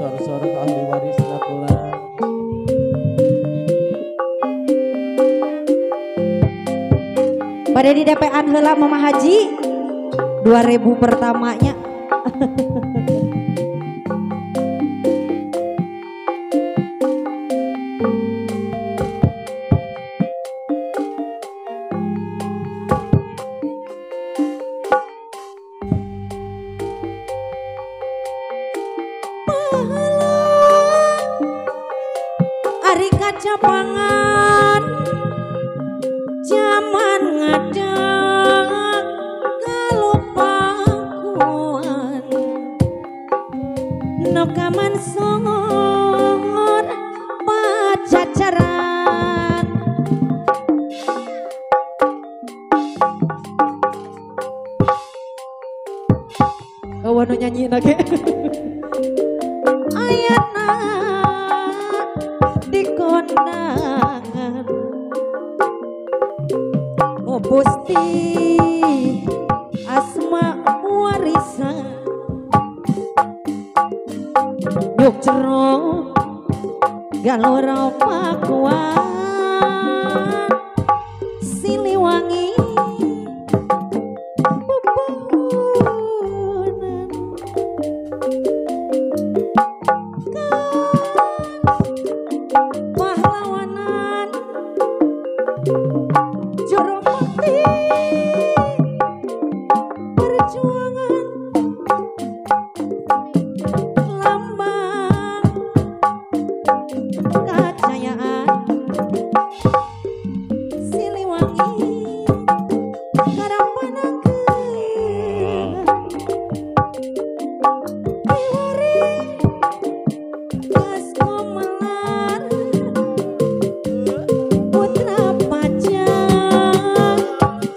sor-sor ke ahli waris pula. Pada di DP-an heula Mama Haji 2000 pertamanya. Ari kaca pangan zaman ngadeg kalupakuan nokaman songor pacacaran Kawan nyanyi lagi. ayana di kondangan oh Gusti asma warisan yuk cerong galora pakuan Siliwangi bubunan pahlawanan juru mati perjuangan lambang kejayaan Siliwangi karampanakeun Iwari gas komelar putra pajang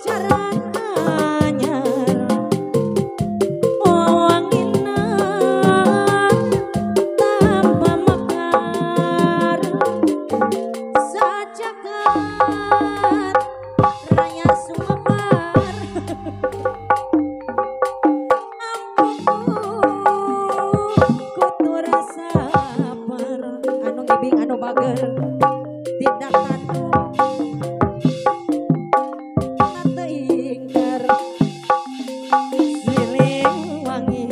jaran anyar wawangina tanpa mekar sajagat raya Sumbar kutu rasa sabar anu ngibing anu bager tidak tanu tante ingkar Siliwangi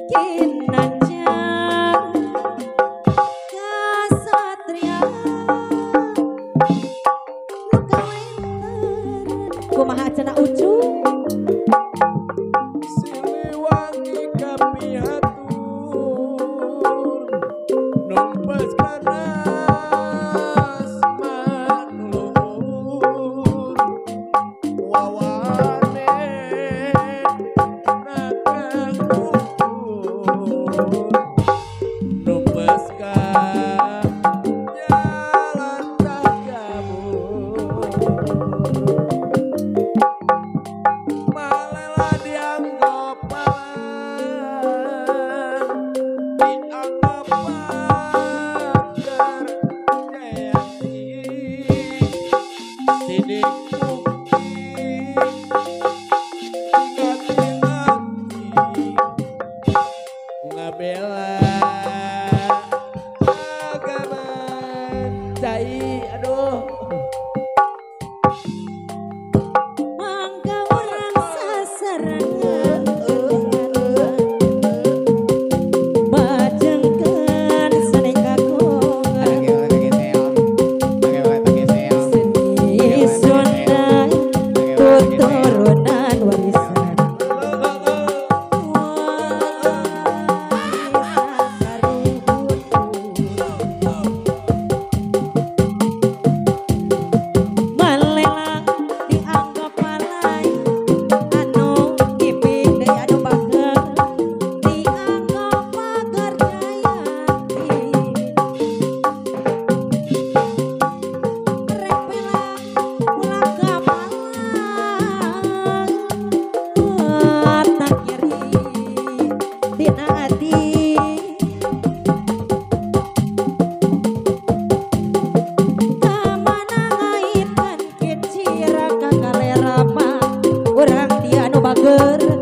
kinanjar kasatria nu kawentar kumaha cenah ucu Siliwangi kapihatur numpes kanas manluhur wawane nakakukur numpes ka jalan tagabur malela dianggap palang dianggap pagar jayati sidik bukti hati-hati ngabela agama cai aduh mangga orang sasarangan bajengkeun seni kagungan seni Sunda keturunan warisan Malela dianggap palai anu giping deui anu bager dianggap pagar jayati rek bela ulah kapalang tak nyeri dina hati kamana ngaitkan kecira ka galera mah urang dia anu bager